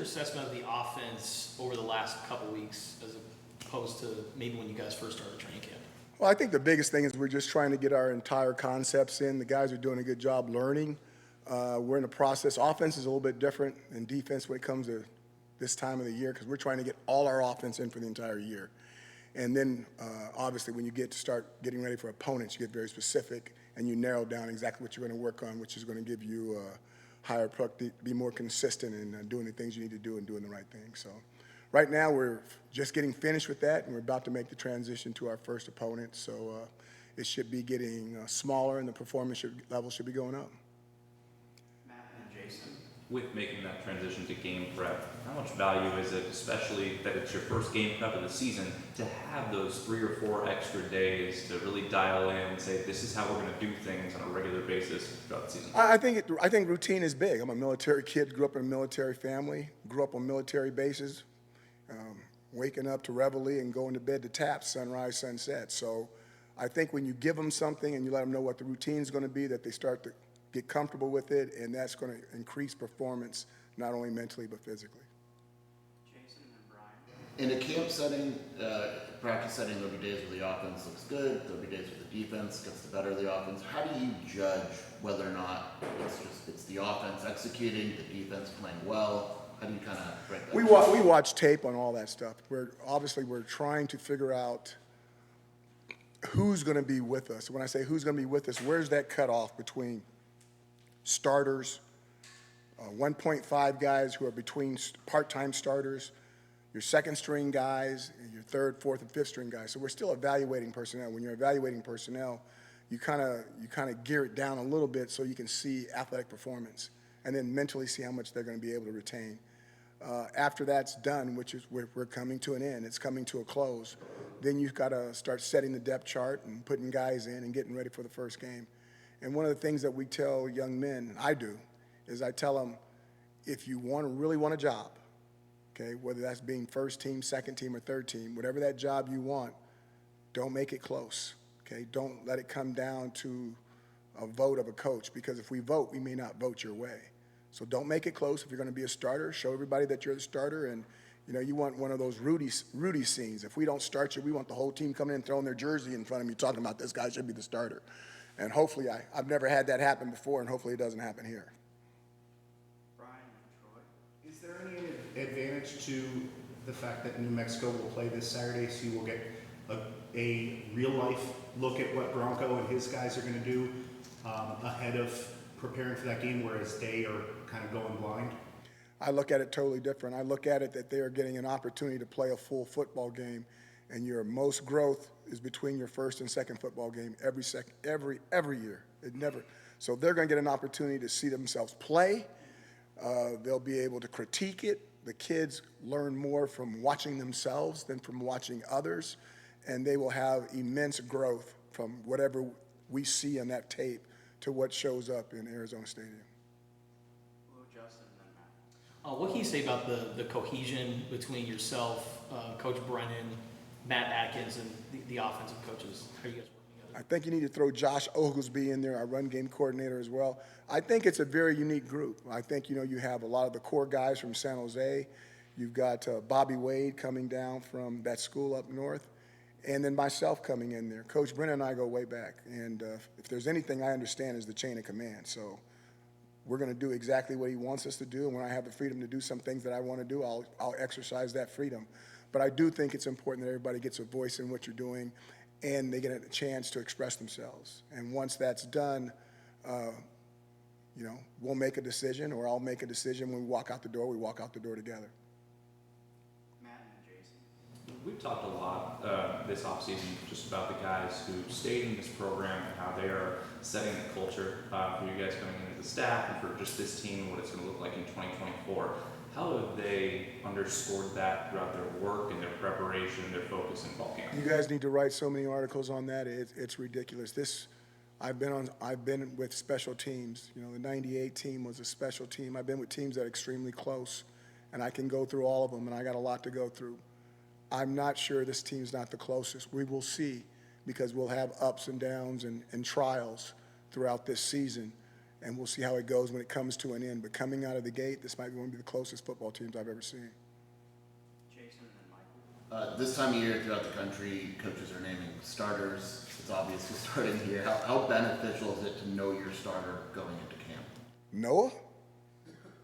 your assessment of the offense over the last couple weeks as opposed to maybe when you guys first started training camp? Well, I think the biggest thing is we're just trying to get our entire concepts in. The guys are doing a good job learning. We're in the process. Offense is a little bit different than defense when it comes to this time of the year because we're trying to get all our offense in for the entire year. And then, obviously, when you get to start getting ready for opponents, you get very specific and you narrow down exactly what you're going to work on, which is going to give you higher productivity, be more consistent in doing the things you need to do and doing the right thing. So right now, we're just getting finished with that, and we're about to make the transition to our first opponent. So it should be getting smaller, and the performance level should be going up. With making that transition to game prep, how much value is it, especially that it's your first game prep of the season, to have those 3 or 4 extra days to really dial in and say, this is how we're going to do things on a regular basis throughout the season? I think routine is big. I'm a military kid, grew up in a military family, grew up on military bases, waking up to reveille and going to bed to taps, sunrise, sunset. So I think when you give them something and you let them know what the routine is going to be, that they start to get comfortable with it, and that's going to increase performance, not only mentally but physically. Jason and Brian. In a camp setting, practice setting, there'll be days where the offense looks good, there'll be days where the defense gets the better of the offense. How do you judge whether or not it's the offense executing, the defense playing well? How do you kind of break that? We watch tape on all that stuff. We're trying to figure out who's going to be with us. When I say who's going to be with us, where's that cutoff between starters, 1.5 guys who are between part-time starters, your second-string guys, and your third, fourth, and fifth-string guys. So we're still evaluating personnel. When you're evaluating personnel, you kind of gear it down a little bit so you can see athletic performance, and then mentally see how much they're going to be able to retain. After that's done, which is we're coming to an end, it's coming to a close, then you've got to start setting the depth chart and putting guys in and getting ready for the first game. And one of the things that we tell young men, I do, is I tell them, if you really want a job, okay, whether that's being first team, second team, or third team, whatever that job you want, don't make it close, okay? Don't let it come down to a vote of a coach, because if we vote, we may not vote your way. So don't make it close. If you're going to be a starter, show everybody that you're the starter, and you want one of those Rudy scenes. If we don't start you, we want the whole team coming in, throwing their jersey in front of me, talking about this guy should be the starter. And hopefully, I've never had that happen before, and hopefully it doesn't happen here. Brian and Troy. Is there any advantage to the fact that New Mexico will play this Saturday, so you will get a real-life look at what Bronco and his guys are going to do ahead of preparing for that game, whereas they are kind of going blind? I look at it totally different. I look at it that they are getting an opportunity to play a full football game, and your most growth is between your first and second football game every year. So they're going to get an opportunity to see themselves play. They'll be able to critique it. The kids learn more from watching themselves than from watching others, and they will have immense growth from whatever we see on that tape to what shows up in Arizona Stadium. Hello, Justin and then Matt. What can you say about the cohesion between yourself, Coach Brennan, Matt Atkins, and the offensive coaches? How are you guys working together? I think you need to throw Josh Oglesby in there, our run game coordinator as well. I think it's a very unique group. I think, you have a lot of the core guys from San Jose. You've got Bobby Wade coming down from that school up north, and then myself coming in there. Coach Brennan and I go way back, and if there's anything I understand is the chain of command. So we're going to do exactly what he wants us to do, and when I have the freedom to do some things that I want to do, I'll exercise that freedom. But I do think it's important that everybody gets a voice in what you're doing, and they get a chance to express themselves. And once that's done, we'll make a decision, or I'll make a decision. When we walk out the door, we walk out the door together. Matt and Jason. We've talked a lot this offseason just about the guys who stayed in this program and how they are setting the culture for you guys coming into the staff and for just this team, what it's going to look like in 2024. How have they underscored that throughout their work and their preparation, their focus in fall camp? You guys need to write so many articles on that. It's ridiculous. I've been with special teams. The '98 team was a special team. I've been with teams that are extremely close, and I can go through all of them, and I got a lot to go through. I'm not sure this team's not the closest. We will see, because we'll have ups and downs and trials throughout this season. and we'll see how it goes when it comes to an end. But coming out of the gate, this might be one of the closest football teams I've ever seen. Jason and then Michael. This time of year throughout the country, coaches are naming starters. It's obviously starting here. How beneficial is it to know your starter going into camp? Noah?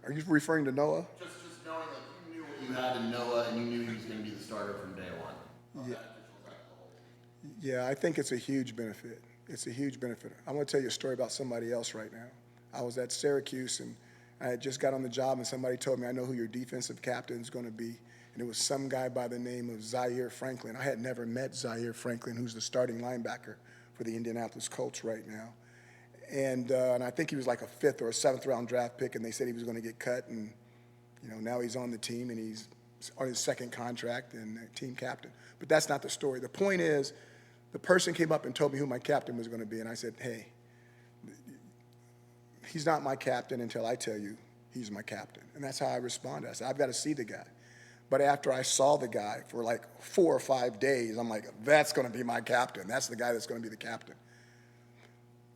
Are you referring to Noah? Just knowing that you knew what you had in Noah and you knew he was going to be the starter from day one. How beneficial is that to the whole team? Yeah, I think it's a huge benefit. It's a huge benefit. I'm going to tell you a story about somebody else right now. I was at Syracuse, and I had just got on the job, and somebody told me, I know who your defensive captain is going to be. And it was some guy by the name of Zaire Franklin. I had never met Zaire Franklin, who's the starting linebacker for the Indianapolis Colts right now. And I think he was like a 5th or a 7th round draft pick, and they said he was going to get cut. And, you know, now he's on the team, and he's on his 2nd contract and team captain. But that's not the story. The point is, the person came up and told me who my captain was going to be, and I said, hey, he's not my captain until I tell you he's my captain. And that's how I responded. I said, I've got to see the guy. But after I saw the guy for like 4 or 5 days, I'm like, that's going to be my captain. That's the guy that's going to be the captain.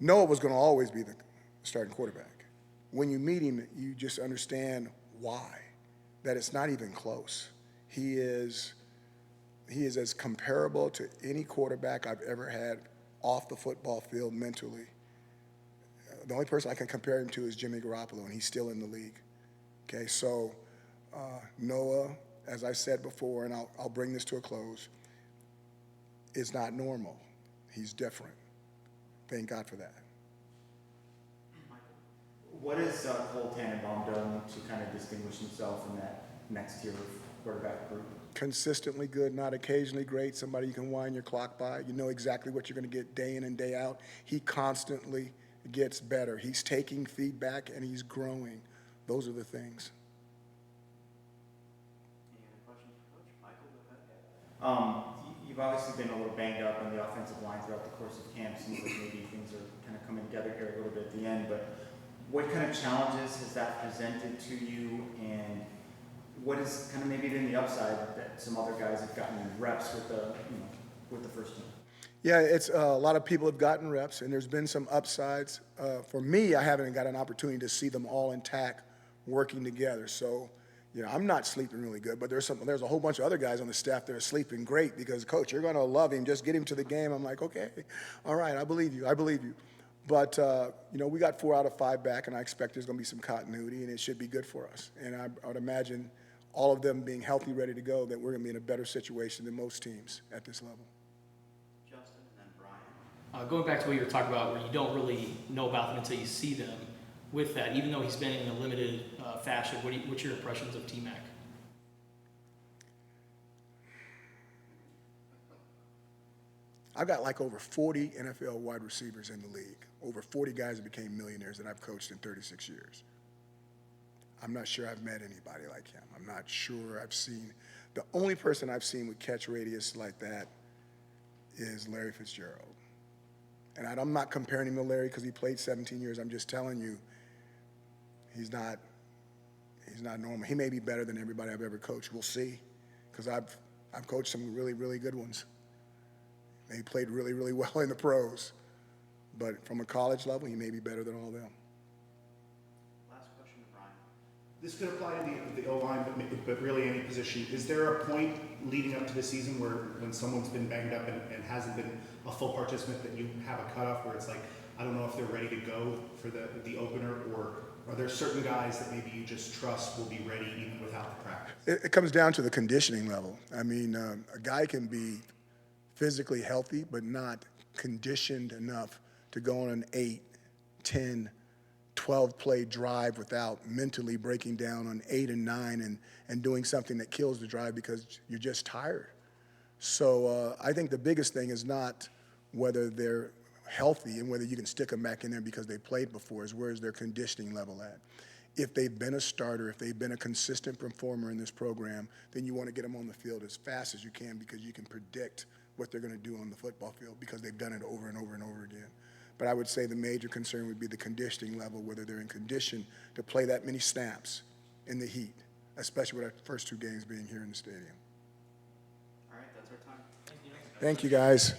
Noah was going to always be the starting quarterback. When you meet him, you just understand why, that it's not even close. He is as comparable to any quarterback I've ever had off the football field mentally. The only person I can compare him to is Jimmy Garoppolo, and he's still in the league. Okay, so Noah, as I said before, and I'll bring this to a close, is not normal. He's different. Thank God for that. What has Cole Tannenbaum done to kind of distinguish himself in that next tier of quarterback group? Consistently good, not occasionally great, somebody you can wind your clock by. You know exactly what you're going to get day in and day out. He constantly gets better. He's taking feedback and he's growing. Those are the things. Any other questions for Coach? Michael, go ahead. You've obviously been a little banged up on the offensive line throughout the course of camp. Seems like maybe things are kind of coming together here a little bit at the end. But what kind of challenges has that presented to you, and what has kind of maybe been the upside that some other guys have gotten reps with the first team? Yeah, it's a lot of people have gotten reps, and there's been some upsides. For me, I haven't got an opportunity to see them all intact working together. So, you know, I'm not sleeping really good, but there's a whole bunch of other guys on the staff that are sleeping great because, Coach, you're going to love him. Just get him to the game. I'm like, okay, all right, I believe you. But, you know, we got 4 out of 5 back, and I expect there's going to be some continuity, and it should be good for us. And I would imagine all of them being healthy, ready to go, that we're going to be in a better situation than most teams at this level. Justin and then Brian. Going back to what you were talking about, where you don't really know about them until you see them, with that, even though he's been in a limited fashion, what's your impressions of T-Mac? I've got like over 40 NFL wide receivers in the league, over 40 guys that became millionaires that I've coached in 36 years. I'm not sure I've met anybody like him. I'm not sure I've seen. The only person I've seen with catch radius like that is Larry Fitzgerald. And I'm not comparing him to Larry because he played 17 years. I'm just telling you, he's not normal. He may be better than everybody I've ever coached. We'll see, because I've coached some really, really good ones. They played really, really well in the pros. But from a college level, he may be better than all of them. Last question to Brian. This could apply to the O-line, but really any position. Is there a point leading up to the season where when someone's been banged up and hasn't been a full participant that you have a cutoff where it's like, I don't know if they're ready to go for the opener, or are there certain guys that maybe you just trust will be ready even without the practice? It comes down to the conditioning level. I mean, a guy can be physically healthy but not conditioned enough to go on an 8, 10, 12-play drive without mentally breaking down on 8 and 9 and doing something that kills the drive because you're just tired. So I think the biggest thing is not whether they're healthy and whether you can stick them back in there because they played before, is where's their conditioning level at. If they've been a starter, if they've been a consistent performer in this program, then you want to get them on the field as fast as you can because you can predict what they're going to do on the football field because they've done it over and over and over again. But I would say the major concern would be the conditioning level, whether they're in condition to play that many snaps in the heat, especially with our first 2 games being here in the stadium. All right, that's our time. Thank you, guys.